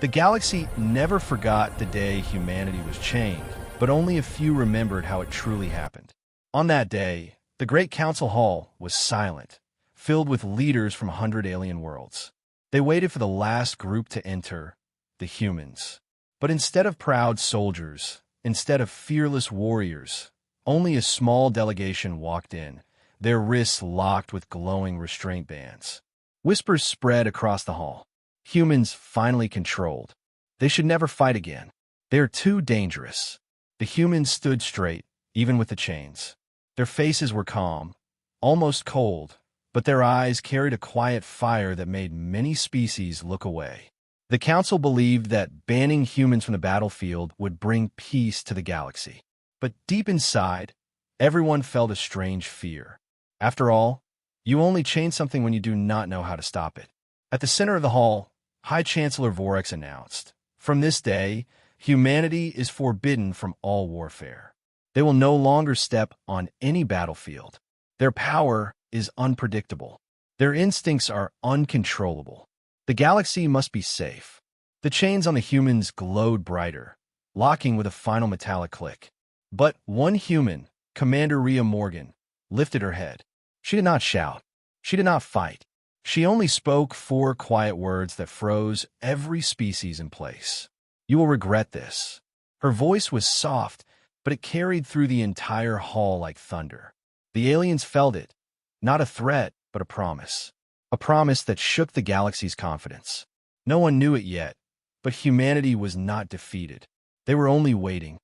The galaxy never forgot the day humanity was chained, but only a few remembered how it truly happened. On that day, the Great Council Hall was silent, filled with leaders from 100 alien worlds. They waited for the last group to enter, the humans. But instead of proud soldiers, instead of fearless warriors, only a small delegation walked in, their wrists locked with glowing restraint bands. Whispers spread across the hall. Humans finally controlled. They should never fight again. They're too dangerous. The humans stood straight, even with the chains. Their faces were calm, almost cold, but their eyes carried a quiet fire that made many species look away. The council believed that banning humans from the battlefield would bring peace to the galaxy. But deep inside, everyone felt a strange fear. After all, you only change something when you do not know how to stop it. At the center of the hall, High Chancellor Vorex announced, "From this day, humanity is forbidden from all warfare. They will no longer step on any battlefield. Their power is unpredictable. Their instincts are uncontrollable. The galaxy must be safe." The chains on the humans glowed brighter, locking with a final metallic click. But one human, Commander Rhea Morgan, lifted her head. She did not shout. She did not fight. She only spoke 4 quiet words that froze every species in place. "You will regret this." Her voice was soft, but it carried through the entire hall like thunder. The aliens felt it, not a threat, but a promise. A promise that shook the galaxy's confidence. No one knew it yet, but humanity was not defeated. They were only waiting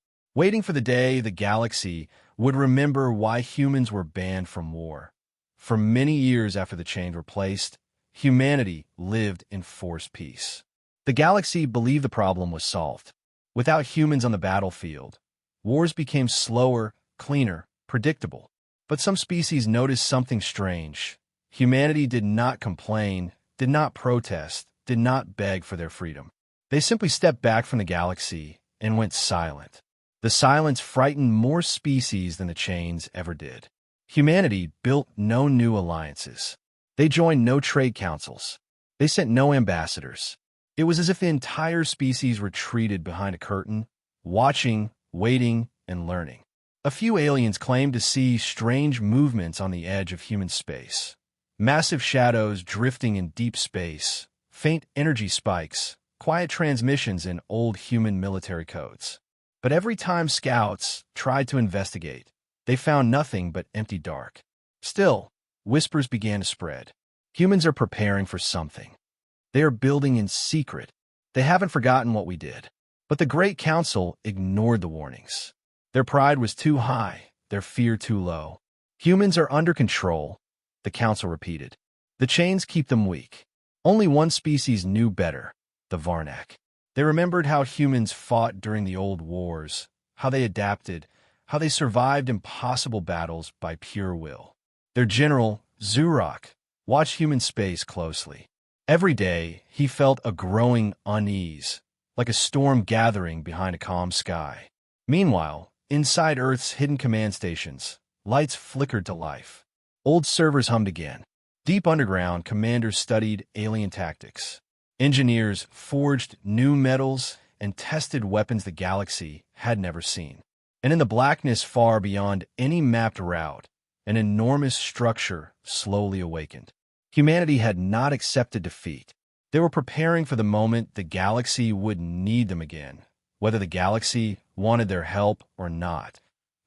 for the day the galaxy would remember why humans were banned from war. For many years after the chains were placed, humanity lived in forced peace. The galaxy believed the problem was solved. Without humans on the battlefield, wars became slower, cleaner, predictable. But some species noticed something strange. Humanity did not complain, did not protest, did not beg for their freedom. They simply stepped back from the galaxy and went silent. The silence frightened more species than the chains ever did. Humanity built no new alliances. They joined no trade councils. They sent no ambassadors. It was as if the entire species retreated behind a curtain, watching, waiting, and learning. A few aliens claimed to see strange movements on the edge of human space. Massive shadows drifting in deep space, faint energy spikes, quiet transmissions in old human military codes. But every time scouts tried to investigate, they found nothing but empty dark. Still, whispers began to spread. Humans are preparing for something. They are building in secret. They haven't forgotten what we did. But the Great Council ignored the warnings. Their pride was too high, their fear too low. Humans are under control, the Council repeated. The chains keep them weak. Only one species knew better, the Varnak. They remembered how humans fought during the old wars, how they adapted, how they survived impossible battles by pure will. Their general, Zurok, watched human space closely. Every day, he felt a growing unease, like a storm gathering behind a calm sky. Meanwhile, inside Earth's hidden command stations, lights flickered to life. Old servers hummed again. Deep underground, commanders studied alien tactics. Engineers forged new metals and tested weapons the galaxy had never seen. And in the blackness far beyond any mapped route, an enormous structure slowly awakened. Humanity had not accepted defeat. They were preparing for the moment the galaxy would need them again, whether the galaxy wanted their help or not.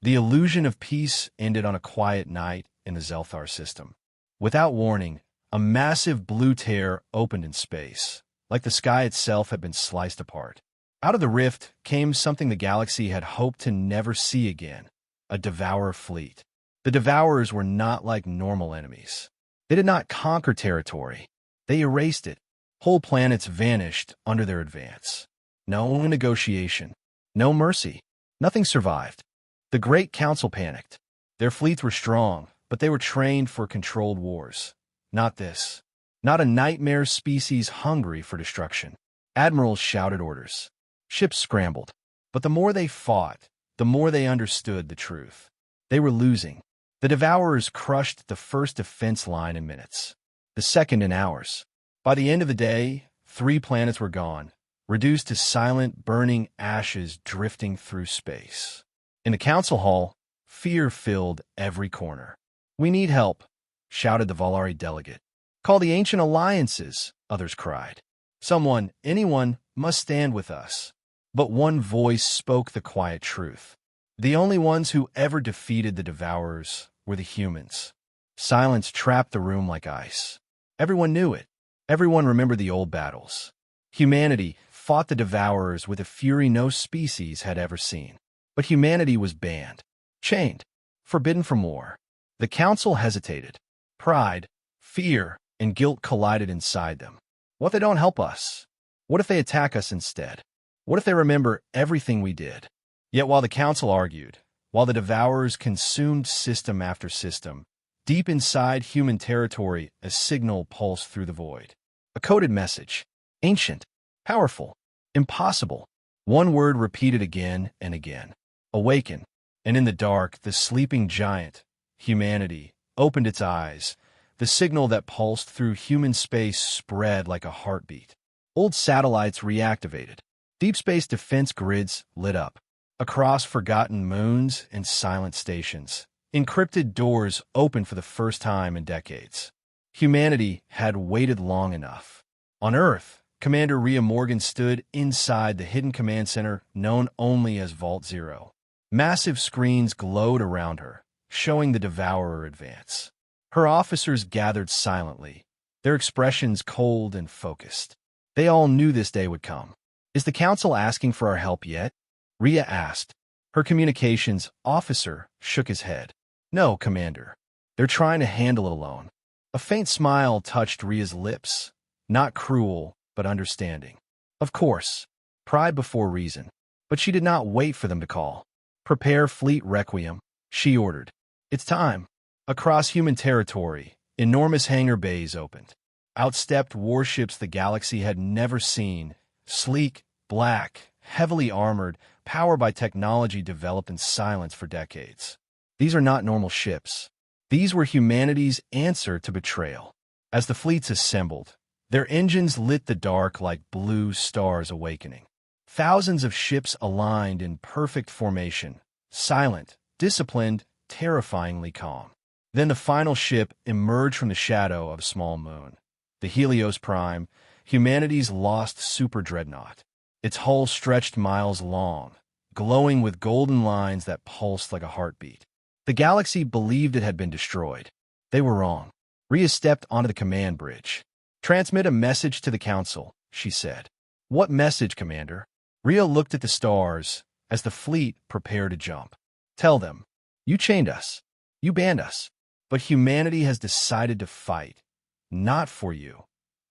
The illusion of peace ended on a quiet night in the Zelthar system. Without warning, a massive blue tear opened in space, like the sky itself had been sliced apart. Out of the rift came something the galaxy had hoped to never see again, a Devourer fleet. The Devourers were not like normal enemies. They did not conquer territory. They erased it. Whole planets vanished under their advance. No negotiation. No mercy. Nothing survived. The Great Council panicked. Their fleets were strong, but they were trained for controlled wars. Not this. Not a nightmare species hungry for destruction. Admirals shouted orders. Ships scrambled. But the more they fought, the more they understood the truth. They were losing. The Devourers crushed the first defense line in minutes, the second in hours. By the end of the day, 3 planets were gone, reduced to silent, burning ashes drifting through space. In the council hall, fear filled every corner. "We need help," shouted the Volari delegate. "Call the ancient alliances," others cried. "Someone, anyone, must stand with us." But one voice spoke the quiet truth. The only ones who ever defeated the Devourers were the humans. Silence trapped the room like ice. Everyone knew it. Everyone remembered the old battles. Humanity fought the Devourers with a fury no species had ever seen. But humanity was banned, chained, forbidden from war. The council hesitated. Pride, fear, and guilt collided inside them. What if they don't help us? What if they attack us instead? What if they remember everything we did? Yet while the council argued, while the Devourers consumed system after system, deep inside human territory, a signal pulsed through the void. A coded message. Ancient, powerful, impossible. One word repeated again and again. Awaken. And in the dark, the sleeping giant, humanity, opened its eyes. The signal that pulsed through human space spread like a heartbeat. Old satellites reactivated. Deep space defense grids lit up. Across forgotten moons and silent stations, encrypted doors opened for the first time in decades. Humanity had waited long enough. On Earth, Commander Rhea Morgan stood inside the hidden command center known only as Vault Zero. Massive screens glowed around her, showing the Devourer advance. Her officers gathered silently, their expressions cold and focused. They all knew this day would come. "Is the Council asking for our help yet?" Rhea asked. Her communications officer shook his head. "No, Commander. They're trying to handle it alone." A faint smile touched Rhea's lips, not cruel, but understanding. Of course, pride before reason. But she did not wait for them to call. "Prepare Fleet Requiem," she ordered. "It's time." Across human territory, enormous hangar bays opened. Outstepped warships the galaxy had never seen, sleek, black, heavily armored, powered by technology developed in silence for decades. These are not normal ships. These were humanity's answer to betrayal. As the fleets assembled, their engines lit the dark like blue stars awakening. Thousands of ships aligned in perfect formation, silent, disciplined, terrifyingly calm. Then the final ship emerged from the shadow of a small moon. The Helios Prime, humanity's lost super dreadnought. Its hull stretched miles long, glowing with golden lines that pulsed like a heartbeat. The galaxy believed it had been destroyed. They were wrong. Rhea stepped onto the command bridge. "Transmit a message to the Council," she said. "What message, Commander?" Rhea looked at the stars as the fleet prepared to jump. "Tell them, you chained us. You banned us. But humanity has decided to fight, not for you,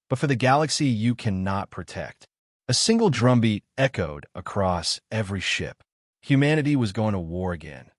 but for the galaxy you cannot protect." A single drumbeat echoed across every ship. Humanity was going to war again.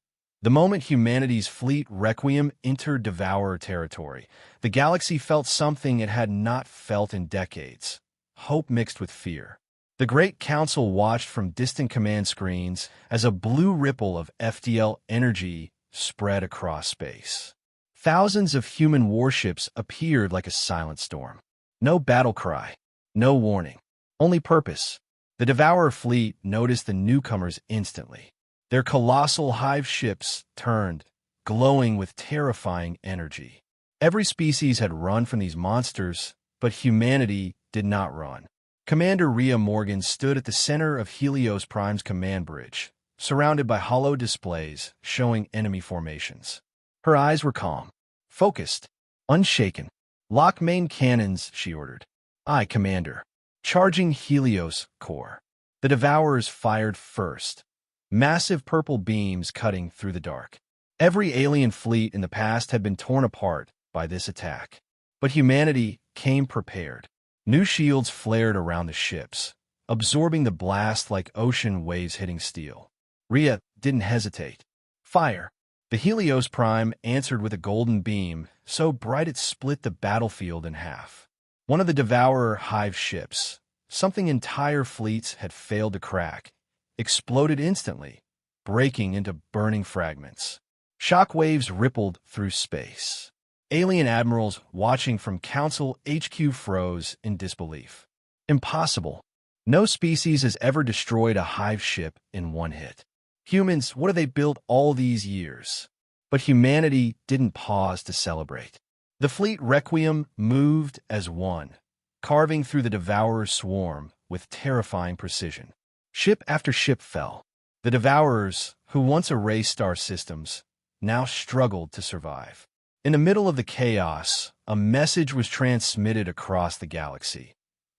The moment humanity's fleet Requiem entered Devourer territory, the galaxy felt something it had not felt in decades. Hope mixed with fear. The Great Council watched from distant command screens as a blue ripple of FDL energy spread across space. Thousands of human warships appeared like a silent storm. No battle cry, no warning, only purpose. The Devourer fleet noticed the newcomers instantly. Their colossal hive ships turned, glowing with terrifying energy. Every species had run from these monsters, but humanity did not run. Commander Rhea Morgan stood at the center of Helios Prime's command bridge, surrounded by hollow displays showing enemy formations. Her eyes were calm, focused, unshaken. "Lock main cannons," she ordered. "Aye, Commander." Charging Helios core. The Devourers fired first, massive purple beams cutting through the dark. Every alien fleet in the past had been torn apart by this attack. But humanity came prepared. New shields flared around the ships, absorbing the blast like ocean waves hitting steel. Rhea didn't hesitate. "Fire!" The Helios Prime answered with a golden beam, so bright it split the battlefield in half. One of the Devourer hive ships, something entire fleets had failed to crack, exploded instantly, breaking into burning fragments. Shockwaves rippled through space. Alien admirals watching from Council HQ froze in disbelief. Impossible. No species has ever destroyed a hive ship in one hit. Humans, what have they built all these years? But humanity didn't pause to celebrate. The fleet Requiem moved as one, carving through the Devourer's swarm with terrifying precision. Ship after ship fell. The Devourers, who once erased our systems, now struggled to survive. In the middle of the chaos, a message was transmitted across the galaxy.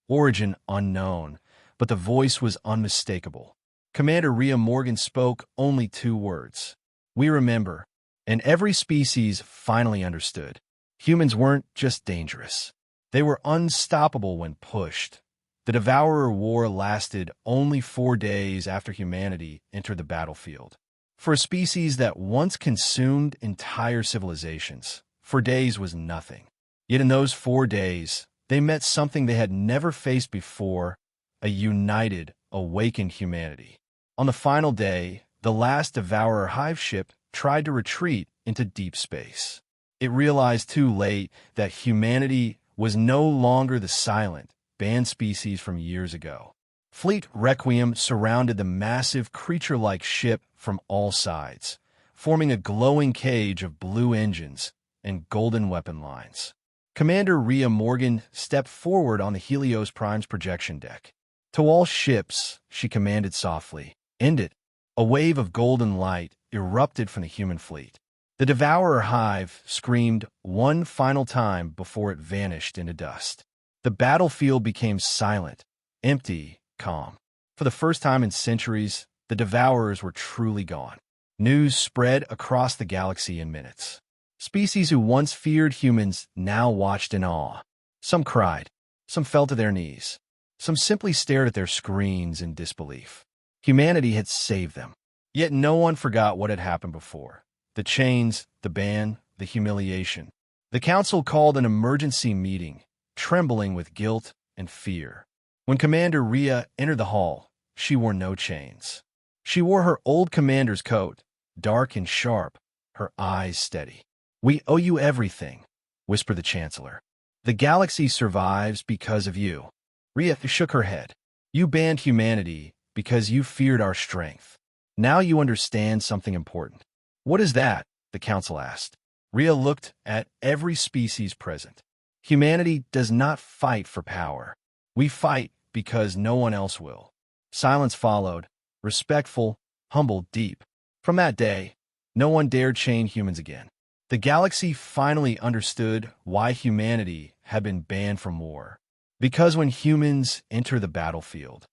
Origin unknown, but the voice was unmistakable. Commander Rhea Morgan spoke only 2 words. "We remember," and every species finally understood. Humans weren't just dangerous. They were unstoppable when pushed. The Devourer War lasted only 4 days after humanity entered the battlefield. For a species that once consumed entire civilizations, 4 days was nothing. Yet in those 4 days, they met something they had never faced before: a united, awakened humanity. On the final day, the last Devourer hive ship tried to retreat into deep space. It realized too late that humanity was no longer the silent, banned species from years ago. Fleet Requiem surrounded the massive creature-like ship from all sides, forming a glowing cage of blue engines and golden weapon lines. Commander Rhea Morgan stepped forward on the Helios Prime's projection deck. To all ships, she commanded softly, "End it." A wave of golden light erupted from the human fleet. The Devourer hive screamed one final time before it vanished into dust. The battlefield became silent, empty, calm. For the first time in centuries, the Devourers were truly gone. News spread across the galaxy in minutes. Species who once feared humans now watched in awe. Some cried, some fell to their knees, some simply stared at their screens in disbelief. Humanity had saved them. Yet no one forgot what had happened before. The chains, the ban, the humiliation. The council called an emergency meeting, trembling with guilt and fear. When Commander Rhea entered the hall, she wore no chains. She wore her old commander's coat, dark and sharp, her eyes steady. "We owe you everything," whispered the Chancellor. "The galaxy survives because of you." Rhea shook her head. "You banned humanity because you feared our strength. Now you understand something important." "What is that?" the council asked. Rhea looked at every species present. "Humanity does not fight for power. We fight because no one else will." Silence followed, respectful, humble, deep. From that day, no one dared chain humans again. The galaxy finally understood why humanity had been banned from war. Because when humans enter the battlefield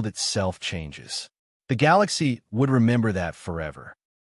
itself changes. The galaxy would remember that forever.